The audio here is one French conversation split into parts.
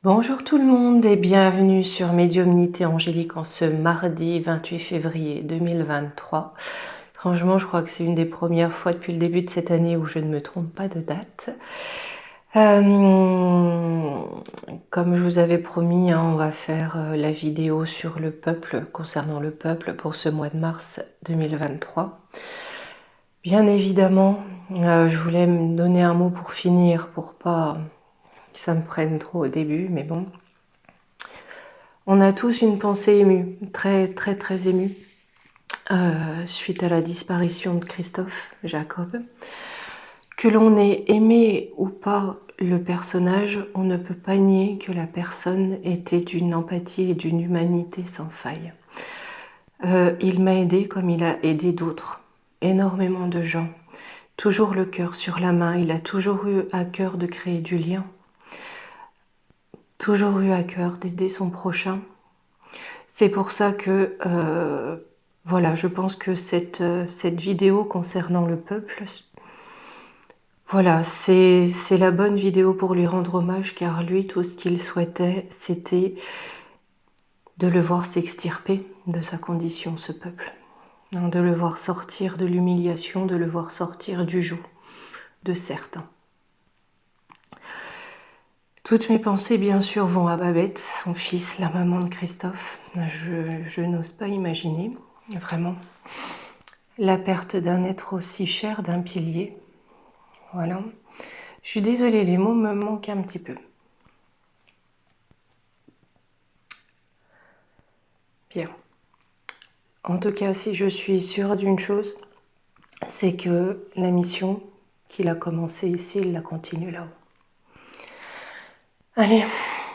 Bonjour tout le monde et bienvenue sur Médiumnité Angélique en ce mardi 28 février 2023. Franchement, je crois que c'est une des premières fois depuis le début de cette année où je ne me trompe pas de date. Comme je vous avais promis, on va faire la vidéo sur le peuple, concernant le peuple pour ce mois de mars 2023. Bien évidemment, je voulais me donner un mot pour finir, pour pas que ça me prenne trop au début, mais bon. On a tous une pensée émue, très émue, suite à la disparition de Christophe Jacob. Que l'on ait aimé ou pas le personnage, on ne peut pas nier que la personne était d'une empathie et d'une humanité sans faille. Il m'a aidé comme il a aidé d'autres, énormément de gens. Toujours le cœur sur la main, il a toujours eu à cœur de créer du lien. Toujours eu à cœur d'aider son prochain. C'est pour ça que, voilà, je pense que cette vidéo concernant le peuple, voilà, c'est la bonne vidéo pour lui rendre hommage, car lui, tout ce qu'il souhaitait, c'était de le voir s'extirper de sa condition, ce peuple. De le voir sortir de l'humiliation, de le voir sortir du joug de certains. Toutes mes pensées, bien sûr, vont à Babette, son fils, la maman de Christophe. Je n'ose pas imaginer, vraiment, la perte d'un être aussi cher, d'un pilier. Voilà. Je suis désolée, les mots me manquent un petit peu. Bien. En tout cas, si je suis sûre d'une chose, c'est que la mission qu'il a commencée ici, il la continue là-haut. Allez,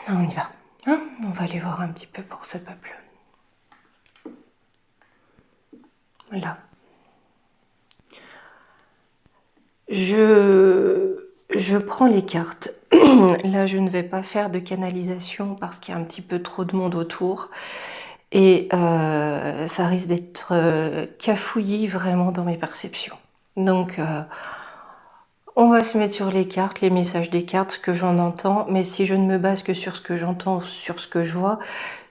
on y va. Hein, on va aller voir un petit peu pour ce peuple. Voilà. Je prends les cartes. Là, je ne vais pas faire de canalisation parce qu'il y a un petit peu trop de monde autour. Et ça risque d'être cafouillis vraiment dans mes perceptions. Donc, on va se mettre sur les cartes, les messages des cartes, ce que j'en entends. Mais si je ne me base que sur ce que j'entends, sur ce que je vois,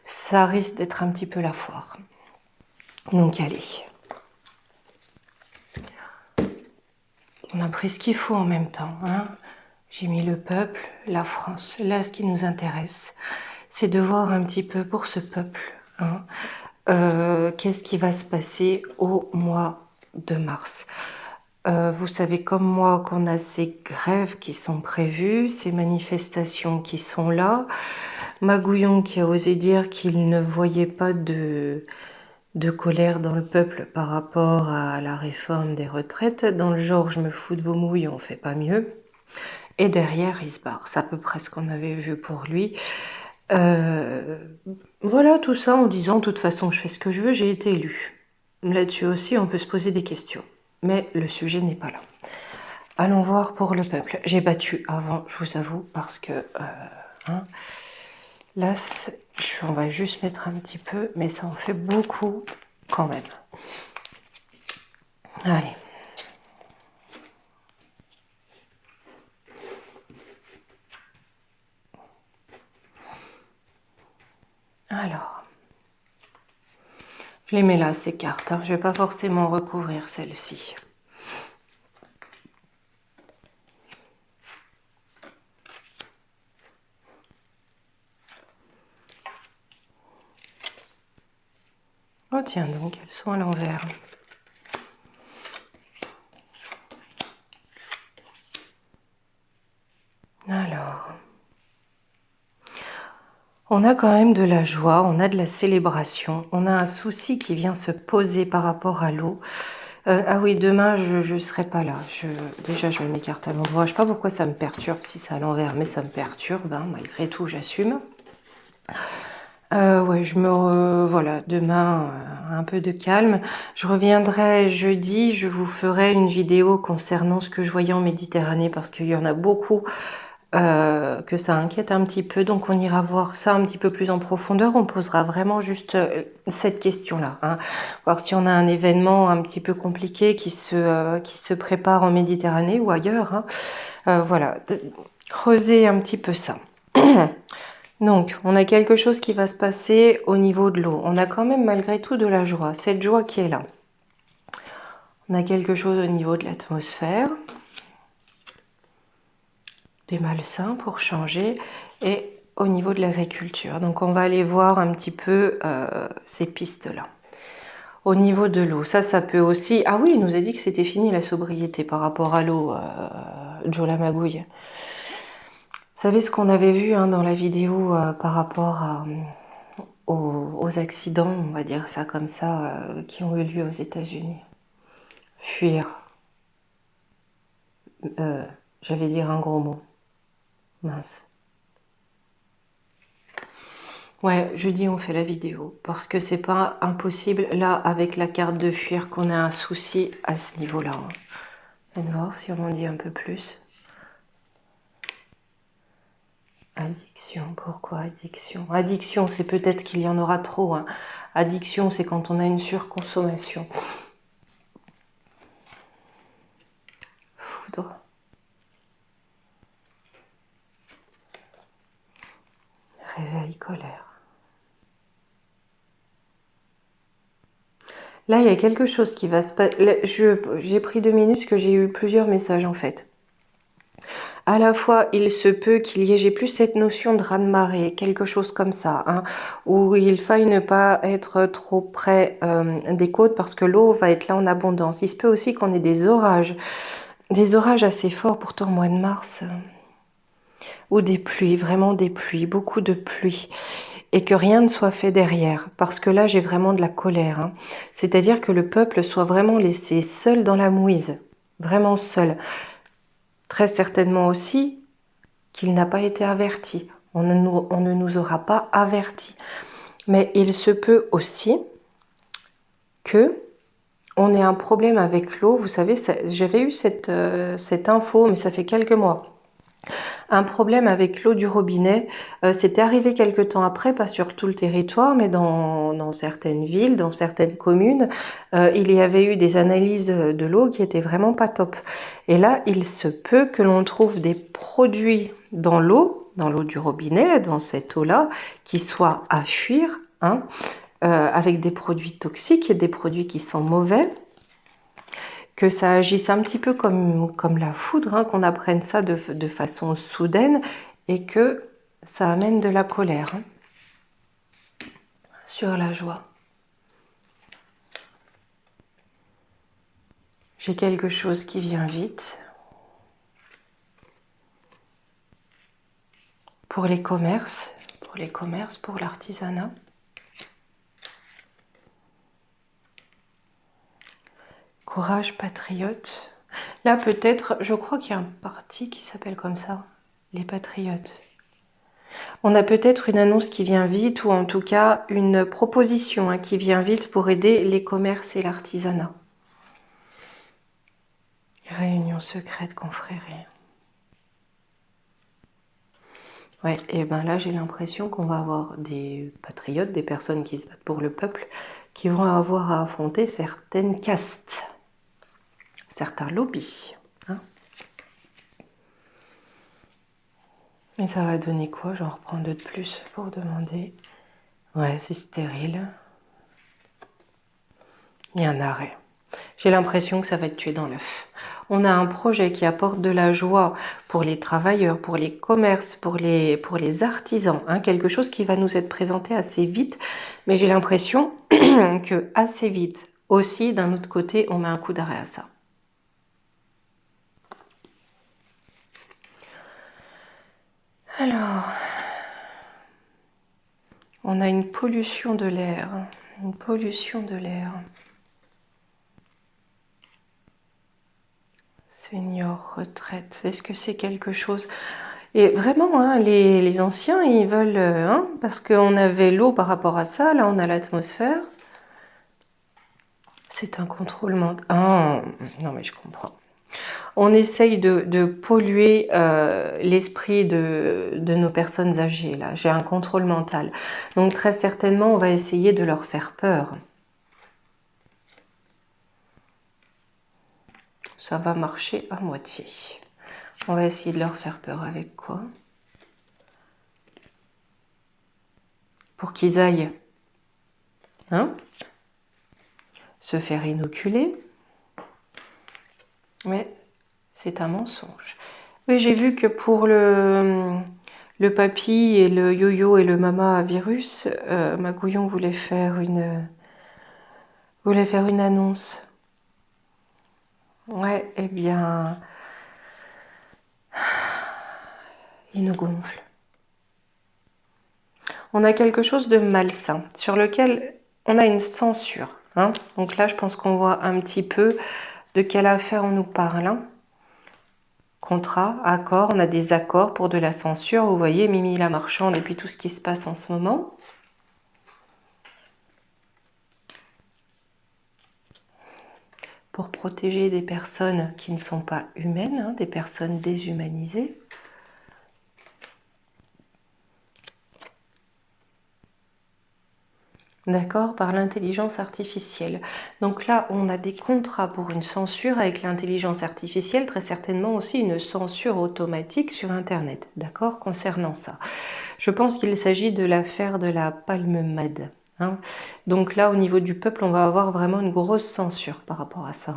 ça risque d'être un petit peu la foire. Donc, allez. On a pris ce qu'il faut en même temps, hein. J'ai mis le peuple, la France. Là, ce qui nous intéresse, c'est de voir un petit peu pour ce peuple, hein, qu'est-ce qui va se passer au mois de mars. Vous savez comme moi qu'on a ces grèves qui sont prévues, ces manifestations qui sont là. Magouillon qui a osé dire qu'il ne voyait pas de colère dans le peuple par rapport à la réforme des retraites. Dans le genre, je me fous de vos mouilles, on fait pas mieux. Et derrière, il se barre. C'est à peu près ce qu'on avait vu pour lui. Voilà, tout ça en disant, de toute façon, je fais ce que je veux, j'ai été élu. Là-dessus aussi, on peut se poser des questions. Mais le sujet n'est pas là. Allons voir pour le peuple. J'ai battu avant, je vous avoue, parce que... hein, là, on va juste mettre un petit peu, mais ça en fait beaucoup quand même. Allez. Alors, je les mets là, ces cartes. Hein. Je ne vais pas forcément recouvrir celle-ci. Oh tiens donc, elles sont à l'envers. Alors, on a quand même de la joie, on a de la célébration, on a un souci qui vient se poser par rapport à l'eau. Ah oui, demain, je ne serai pas là. Déjà, je mets mes cartes à l'endroit. Je ne sais pas pourquoi ça me perturbe si c'est à l'envers, mais ça me perturbe. Hein, malgré tout, j'assume. Ouais, voilà, demain, un peu de calme. Je reviendrai jeudi, je vous ferai une vidéo concernant ce que je voyais en Méditerranée, parce qu'il y en a beaucoup que ça inquiète un petit peu, donc on ira voir ça un petit peu plus en profondeur. On posera vraiment juste cette question-là, hein. Voir si on a un événement un petit peu compliqué qui se prépare en Méditerranée ou ailleurs, hein. Voilà, creuser un petit peu ça. Donc, on a quelque chose qui va se passer au niveau de l'eau. On a quand même malgré tout de la joie, cette joie qui est là. On a quelque chose au niveau de l'atmosphère, des malsains pour changer, et au niveau de l'agriculture. Donc, on va aller voir un petit peu ces pistes-là. Au niveau de l'eau, ça peut aussi... Ah oui, il nous a dit que c'était fini la sobriété par rapport à l'eau, Joe la magouille. Vous savez ce qu'on avait vu hein, dans la vidéo par rapport aux accidents, on va dire ça comme ça, qui ont eu lieu aux États-Unis. Fuir. J'allais dire un gros mot. Mince. Ouais, jeudi on fait la vidéo parce que c'est pas impossible là avec la carte de fuir qu'on a un souci à ce niveau-là. On va voir si on en dit un peu plus. Addiction, pourquoi addiction? Addiction, c'est peut-être qu'il y en aura trop. Hein. Addiction, c'est quand on a une surconsommation. Foudre. Réveil, colère. Là, il y a quelque chose qui va se passer. J'ai pris 2 minutes parce que j'ai eu plusieurs messages en fait. À la fois, il se peut qu'il y ait, j'ai plus cette notion de raz-de-marée, quelque chose comme ça, hein, où il faille ne pas être trop près des côtes parce que l'eau va être là en abondance. Il se peut aussi qu'on ait des orages assez forts, pourtant au mois de mars, ou des pluies, vraiment des pluies, beaucoup de pluie, et que rien ne soit fait derrière, parce que là j'ai vraiment de la colère. Hein. C'est-à-dire que le peuple soit vraiment laissé seul dans la mouise, vraiment seul. Très certainement aussi qu'il n'a pas été averti. On ne nous aura pas averti. Mais il se peut aussi que on ait un problème avec l'eau. Vous savez, j'avais eu cette info, mais ça fait quelques mois. Un problème avec l'eau du robinet, c'était arrivé quelque temps après, pas sur tout le territoire, mais dans certaines villes, dans certaines communes, il y avait eu des analyses de l'eau qui étaient vraiment pas top. Et là, il se peut que l'on trouve des produits dans l'eau du robinet, dans cette eau-là, qui soient à fuir, hein, avec des produits toxiques et des produits qui sont mauvais, que ça agisse un petit peu comme la foudre, hein, qu'on apprenne ça de façon soudaine et que ça amène de la colère hein, sur la joie. J'ai quelque chose qui vient vite. Pour les commerces, pour l'artisanat. Courage patriote. Là peut-être, je crois qu'il y a un parti qui s'appelle comme ça, les patriotes. On a peut-être une annonce qui vient vite ou en tout cas une proposition hein, qui vient vite pour aider les commerces et l'artisanat. Réunion secrète confrérie. Ouais, et ben là j'ai l'impression qu'on va avoir des patriotes, des personnes qui se battent pour le peuple, qui vont avoir à affronter certaines castes, certains lobbies. Hein. Et ça va donner quoi? J'en reprends deux de plus pour demander. Ouais, c'est stérile. Il y a un arrêt. J'ai l'impression que ça va être tué dans l'œuf. On a un projet qui apporte de la joie pour les travailleurs, pour les commerces, pour les artisans. Hein, quelque chose qui va nous être présenté assez vite. Mais j'ai l'impression que assez vite aussi, d'un autre côté, on met un coup d'arrêt à ça. Alors, on a une pollution de l'air. Une pollution de l'air. Senior, retraite, est-ce que c'est quelque chose... Et vraiment, hein, les anciens, ils veulent... Hein, parce qu'on avait l'eau par rapport à ça, là on a l'atmosphère. C'est un contrôle mental. Ah, non mais je comprends. On essaye de polluer l'esprit de nos personnes âgées, là. J'ai un contrôle mental. Donc très certainement, on va essayer de leur faire peur. Ça va marcher à moitié. On va essayer de leur faire peur avec quoi? pour qu'ils aillent se faire inoculer. Mais c'est un mensonge. Oui, j'ai vu que pour le papy et le yo-yo et le mama virus, Magouillon voulait faire une annonce. Ouais, eh bien, il nous gonfle. On a quelque chose de malsain sur lequel on a une censure. Donc là, je pense qu'on voit un petit peu de quelle affaire on nous parle. Contrat, accord, on a des accords pour de la censure. Vous voyez, Mimi la marchande et puis tout ce qui se passe en ce moment. Pour protéger des personnes qui ne sont pas humaines, des personnes déshumanisées. D'accord, par l'intelligence artificielle. Donc là, on a des contrats pour une censure avec l'intelligence artificielle, très certainement aussi une censure automatique sur Internet, d'accord, concernant ça. Je pense qu'il s'agit de l'affaire de la palmade. Donc là, au niveau du peuple, on va avoir vraiment une grosse censure par rapport à ça.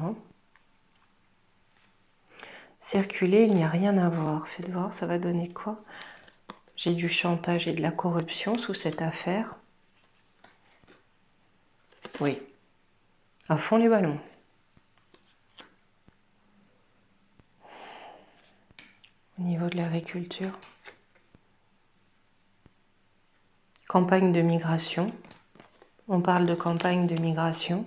Circuler, il n'y a rien à voir. Faites voir, ça va donner quoi? J'ai du chantage et de la corruption sous cette affaire. Oui, à fond les ballons. Au niveau de l'agriculture. Campagne de migration. On parle de campagne de migration.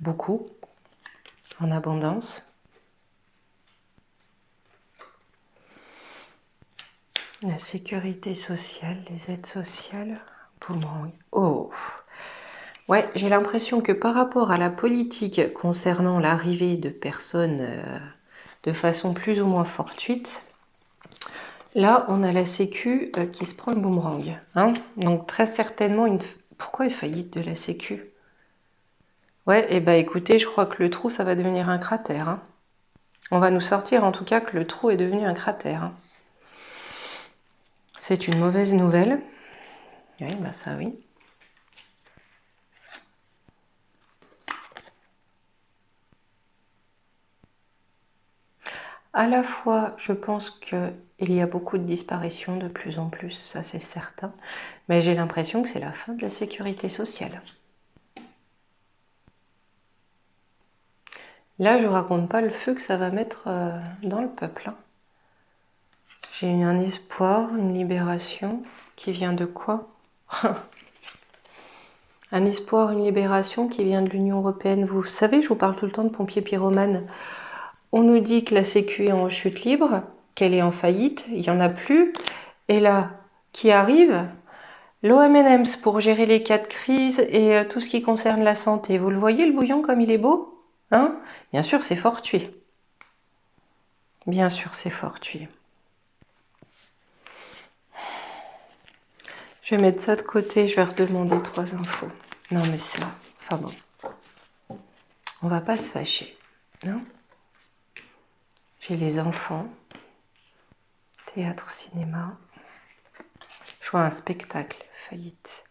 Beaucoup. En abondance. La sécurité sociale, les aides sociales. Boomerang. Oh! Ouais, j'ai l'impression que par rapport à la politique concernant l'arrivée de personnes de façon plus ou moins fortuite, là, on a la Sécu qui se prend le boomerang. Donc très certainement, pourquoi une faillite de la Sécu? Ouais, et bah écoutez, je crois que le trou, ça va devenir un cratère. On va nous sortir en tout cas que le trou est devenu un cratère. C'est une mauvaise nouvelle. Oui, bah ça oui. À la fois, je pense qu'il y a beaucoup de disparitions de plus en plus, ça c'est certain, mais j'ai l'impression que c'est la fin de la sécurité sociale. Là, je ne vous raconte pas le feu que ça va mettre dans le peuple. J'ai eu un espoir, une libération qui vient de quoi? Un espoir, une libération qui vient de l'Union européenne. Vous savez, je vous parle tout le temps de pompiers pyromanes. On nous dit que la Sécu est en chute libre, qu'elle est en faillite, il n'y en a plus. Et là, qui arrive? L'OMNEMS pour gérer les cas de crise et tout ce qui concerne la santé. Vous le voyez, le bouillon, comme il est beau? Bien sûr, c'est fortuit. Bien sûr, c'est fortuit. Je vais mettre ça de côté, je vais redemander 3 infos. Non, mais ça, enfin bon. On va pas se fâcher, non? J'ai les enfants. Théâtre, cinéma. Je vois un spectacle, faillite.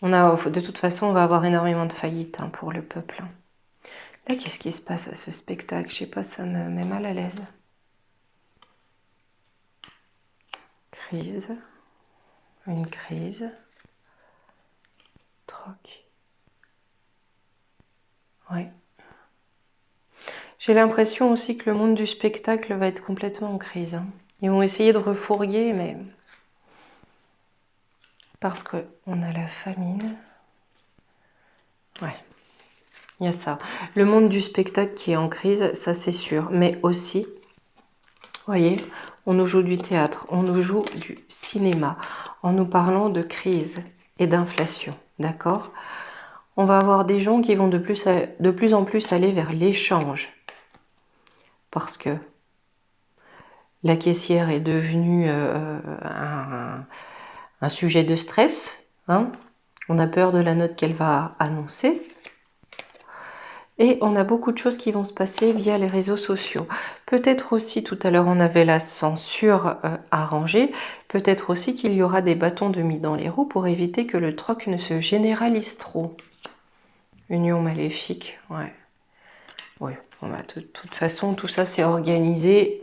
De toute façon, on va avoir énormément de faillites pour le peuple. Là, qu'est-ce qui se passe à ce spectacle? Je sais pas, ça me met mal à l'aise. Crise. Une crise. Troc. Ouais. J'ai l'impression aussi que le monde du spectacle va être complètement en crise. Ils vont essayer de refourguer, mais... Parce qu'on a la famine. Ouais. Il y a ça. Le monde du spectacle qui est en crise, ça c'est sûr. Mais aussi, vous voyez, on nous joue du théâtre, on nous joue du cinéma, en nous parlant de crise et d'inflation. D'accord? On va avoir des gens qui vont de plus en plus aller vers l'échange. Parce que la caissière est devenue un sujet de stress. On a peur de la note qu'elle va annoncer. Et on a beaucoup de choses qui vont se passer via les réseaux sociaux. Peut-être aussi, tout à l'heure, on avait la censure arrangée. Peut-être aussi qu'il y aura des bâtons de mis dans les roues pour éviter que le troc ne se généralise trop. Union maléfique, ouais. Oui, bon, bah, de toute façon, tout ça, c'est organisé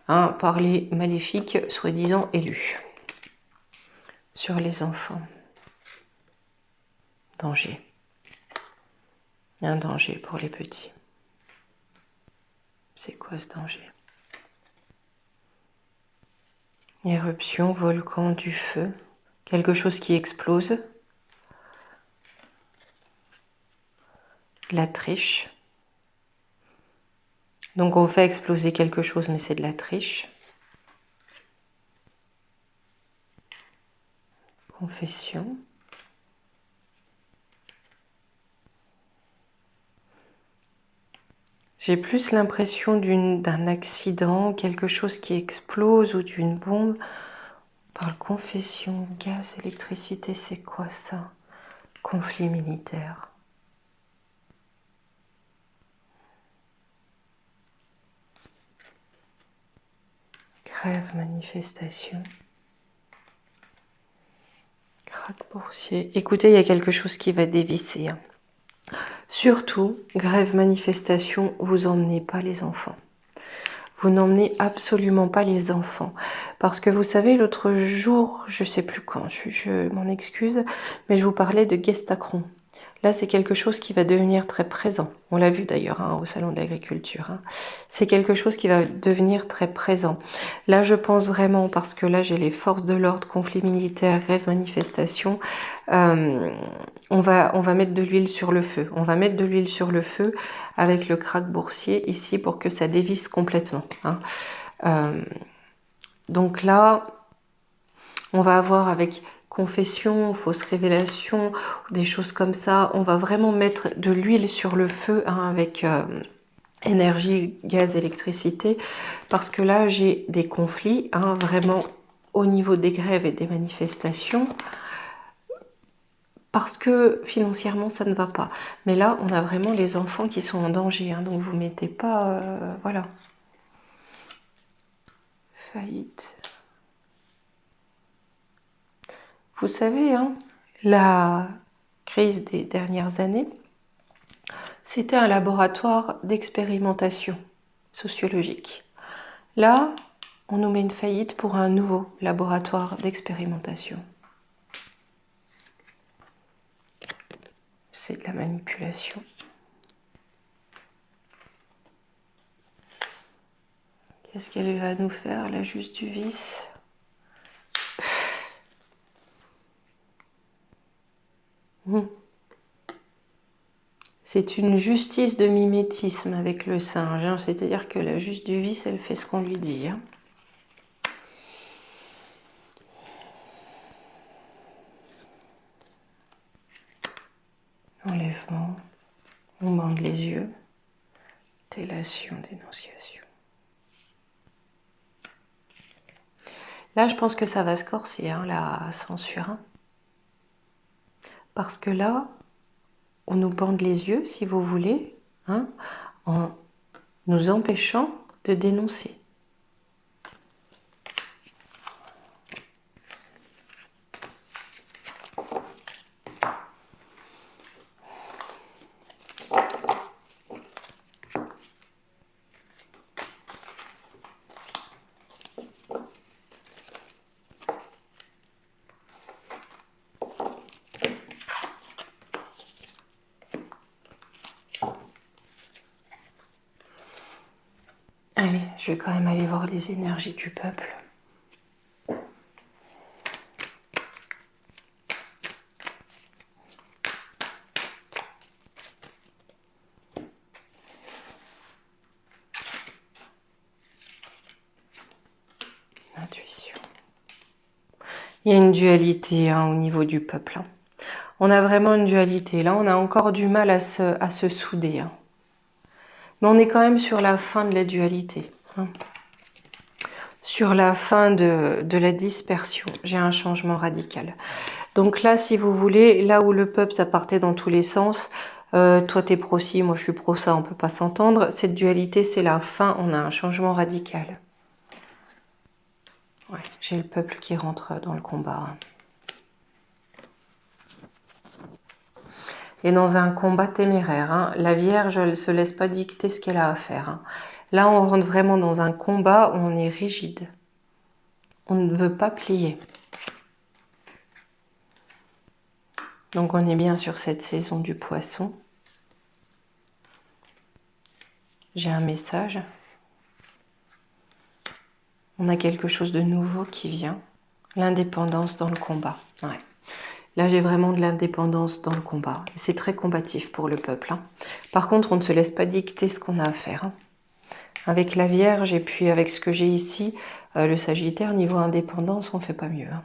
par les maléfiques soi-disant élus. Sur les enfants. Danger. Un danger pour les petits. C'est quoi ce danger? Éruption, volcan, du feu. Quelque chose qui explose. La triche. Donc on fait exploser quelque chose, mais c'est de la triche. Confession. J'ai plus l'impression d'un accident, quelque chose qui explose ou d'une bombe. On parle confession, gaz, électricité, c'est quoi ça? Conflit militaire. Grève, manifestation. Krach boursier. Écoutez, il y a quelque chose qui va dévisser. Surtout, grève, manifestation, vous emmenez pas les enfants. Vous n'emmenez absolument pas les enfants. Parce que vous savez, l'autre jour, je sais plus quand, je m'en excuse, mais je vous parlais de Gestacron. Là, c'est quelque chose qui va devenir très présent. On l'a vu d'ailleurs au Salon de l'Agriculture. C'est quelque chose qui va devenir très présent. Là, je pense vraiment, parce que là, j'ai les forces de l'ordre, conflits militaires, grève, manifestation. On va mettre de l'huile sur le feu. On va mettre de l'huile sur le feu avec le krach boursier ici pour que ça dévisse complètement. Donc là, on va avoir avec confession, fausse révélation, des choses comme ça. On va vraiment mettre de l'huile sur le feu avec énergie, gaz, électricité. Parce que là, j'ai des conflits, vraiment au niveau des grèves et des manifestations. Parce que financièrement, ça ne va pas. Mais là, on a vraiment les enfants qui sont en danger. Donc, vous ne mettez pas... voilà. Faillite. Vous savez, la crise des dernières années, c'était un laboratoire d'expérimentation sociologique. Là, on nous met une faillite pour un nouveau laboratoire d'expérimentation. C'est de la manipulation. Qu'est-ce qu'elle va nous faire, la juste du vice? C'est une justice de mimétisme avec le singe, c'est-à-dire que la juste du vice, elle fait ce qu'on lui dit. Enlèvement, on bande les yeux, délation, dénonciation. Là, je pense que ça va se corser, la censure. Parce que là, on nous bande les yeux, si vous voulez, en nous empêchant de dénoncer. Allez, je vais quand même aller voir les énergies du peuple. Intuition. Il y a une dualité au niveau du peuple. On a vraiment une dualité. Là, on a encore du mal à se souder. Mais on est quand même sur la fin de la dualité. Sur la fin de la dispersion. J'ai un changement radical. Donc là, si vous voulez, là où le peuple, ça partait dans tous les sens, Toi t'es pro ci, moi je suis pro ça, on peut pas s'entendre. Cette dualité, c'est la fin, on a un changement radical. Ouais, j'ai le peuple qui rentre dans le combat. Et dans un combat téméraire, hein, la Vierge, elle ne se laisse pas dicter ce qu'elle a à faire. Hein. Là, on rentre vraiment dans un combat où on est rigide. On ne veut pas plier. Donc on est bien sur cette saison du poisson. J'ai un message. On a quelque chose de nouveau qui vient. L'indépendance dans le combat. Ouais. Là, j'ai vraiment de l'indépendance dans le combat. C'est très combatif pour le peuple. Hein. Par contre, on ne se laisse pas dicter ce qu'on a à faire. Hein. Avec la Vierge et puis avec ce que j'ai ici, le Sagittaire, niveau indépendance, on ne fait pas mieux. Hein.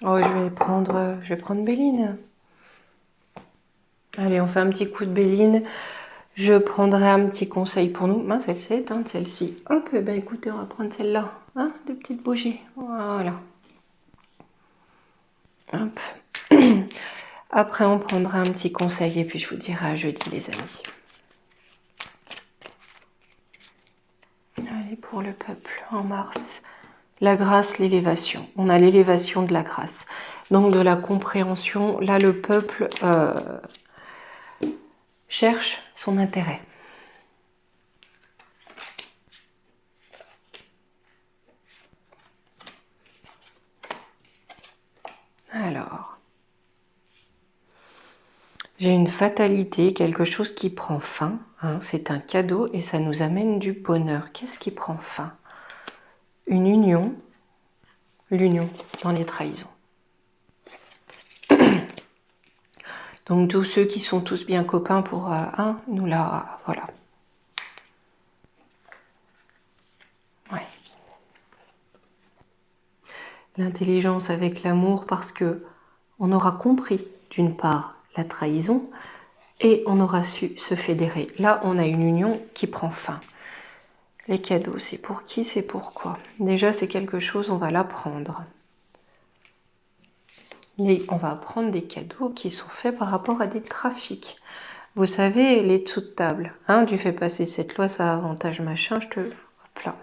Oh, je vais prendre Béline. Allez, on fait un petit coup de Béline. Je prendrai un petit conseil pour nous. Mince, elle s'est éteinte, celle-ci. Hop, eh ben écoutez, on va prendre celle-là. Hein, de petites bougies. Voilà. Hop. Après, on prendra un petit conseil et puis je vous dirai à jeudi, les amis. Allez, pour le peuple, en mars. La grâce, l'élévation. On a l'élévation de la grâce. Donc, de la compréhension. Là, le peuple cherche son intérêt. Alors, j'ai une fatalité, quelque chose qui prend fin. Hein, c'est un cadeau et ça nous amène du bonheur. Qu'est-ce qui prend fin? Une union. L'union dans les trahisons. Donc tous ceux qui sont tous bien copains pour un, nous là, voilà. Ouais. L'intelligence avec l'amour parce que on aura compris d'une part la trahison et on aura su se fédérer. Là, on a une union qui prend fin. Les cadeaux, c'est pour qui, c'est pourquoi. Déjà, c'est quelque chose, on va l'apprendre. Et on va apprendre des cadeaux qui sont faits par rapport à des trafics. Vous savez, les dessous de table, hein, tu fais passer cette loi, ça avantage machin, je te... Hop là.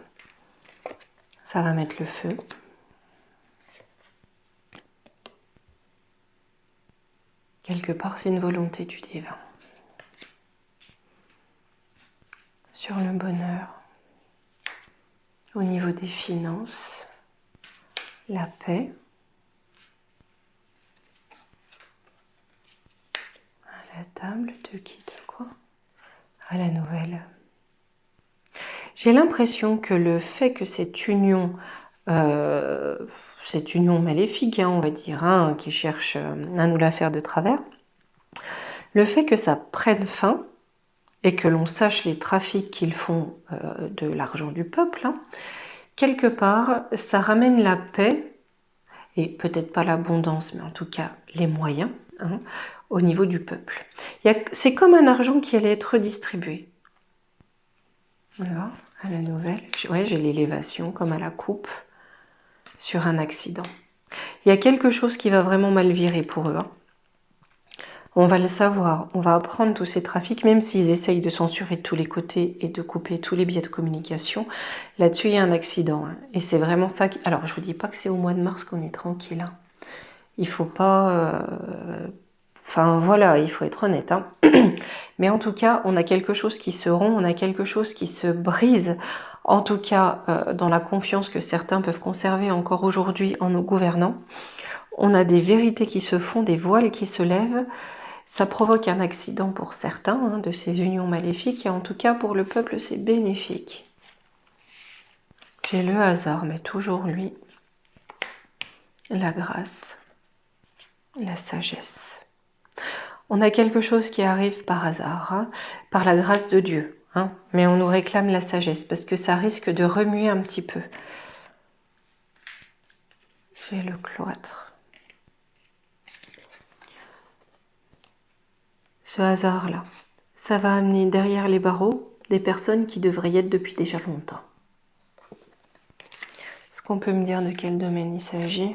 Ça va mettre le feu. Quelque part, c'est une volonté du divin. Sur le bonheur, au niveau des finances, la paix, à la table, de qui, de quoi, à la nouvelle. J'ai l'impression que le fait que cette union maléfique, hein, on va dire, hein, qui cherche à nous la faire de travers, le fait que ça prenne fin et que l'on sache les trafics qu'ils font de l'argent du peuple, hein, quelque part, ça ramène la paix, et peut-être pas l'abondance, mais en tout cas les moyens, hein, au niveau du peuple. C'est comme un argent qui allait être redistribué. Voilà, à la nouvelle. Ouais, j'ai l'élévation comme à la coupe sur un accident. Il y a quelque chose qui va vraiment mal virer pour eux. Hein. On va le savoir, on va apprendre tous ces trafics, même s'ils essayent de censurer de tous les côtés et de couper tous les biais de communication. Là-dessus, il y a un accident. Hein. Et c'est vraiment ça qui... Alors, je vous dis pas que c'est au mois de mars qu'on est tranquille. Hein. Il faut pas... Enfin, voilà, il faut être honnête. Hein. Mais en tout cas, on a quelque chose qui se rompt, on a quelque chose qui se brise. En tout cas, dans la confiance que certains peuvent conserver encore aujourd'hui en nos gouvernants. On a des vérités qui se font, des voiles qui se lèvent. Ça provoque un accident pour certains, hein, de ces unions maléfiques, et en tout cas pour le peuple c'est bénéfique. J'ai le hasard, mais toujours lui. La grâce, la sagesse. On a quelque chose qui arrive par hasard, hein, par la grâce de Dieu, hein, mais on nous réclame la sagesse, parce que ça risque de remuer un petit peu. J'ai le cloître. Ce hasard-là, ça va amener derrière les barreaux des personnes qui devraient y être depuis déjà longtemps. Parce qu'on peut me dire de quel domaine il s'agit?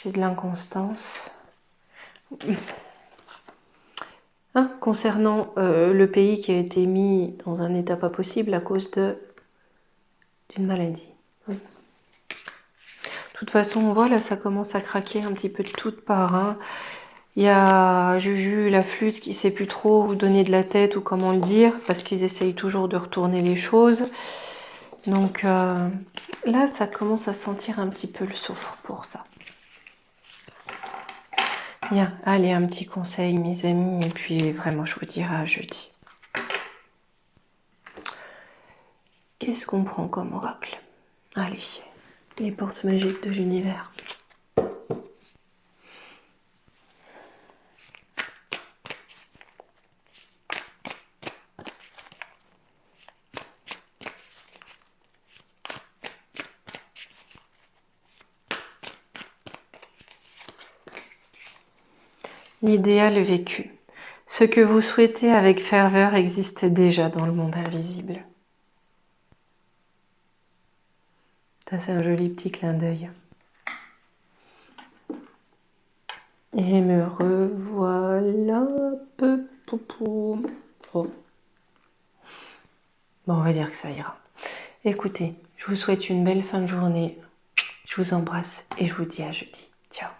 J'ai de l'inconstance. Hein, concernant le pays qui a été mis dans un état pas possible à cause d'une maladie. Oui. De toute façon, on voit là, ça commence à craquer un petit peu de toutes parts. Hein. Il y a Juju, la flûte, qui ne sait plus trop où donner de la tête ou comment le dire, parce qu'ils essayent toujours de retourner les choses. Donc là, ça commence à sentir un petit peu le soufre pour ça. Bien, allez, un petit conseil, mes amis, et puis vraiment, je vous dirai à jeudi. Qu'est-ce qu'on prend comme oracle? Allez, les portes magiques de l'univers. L'idéal vécu. Ce que vous souhaitez avec ferveur existe déjà dans le monde invisible. Ça, c'est un joli petit clin d'œil. Et me revoilà. Bon, on va dire que ça ira. Écoutez, je vous souhaite une belle fin de journée. Je vous embrasse et je vous dis à jeudi. Ciao.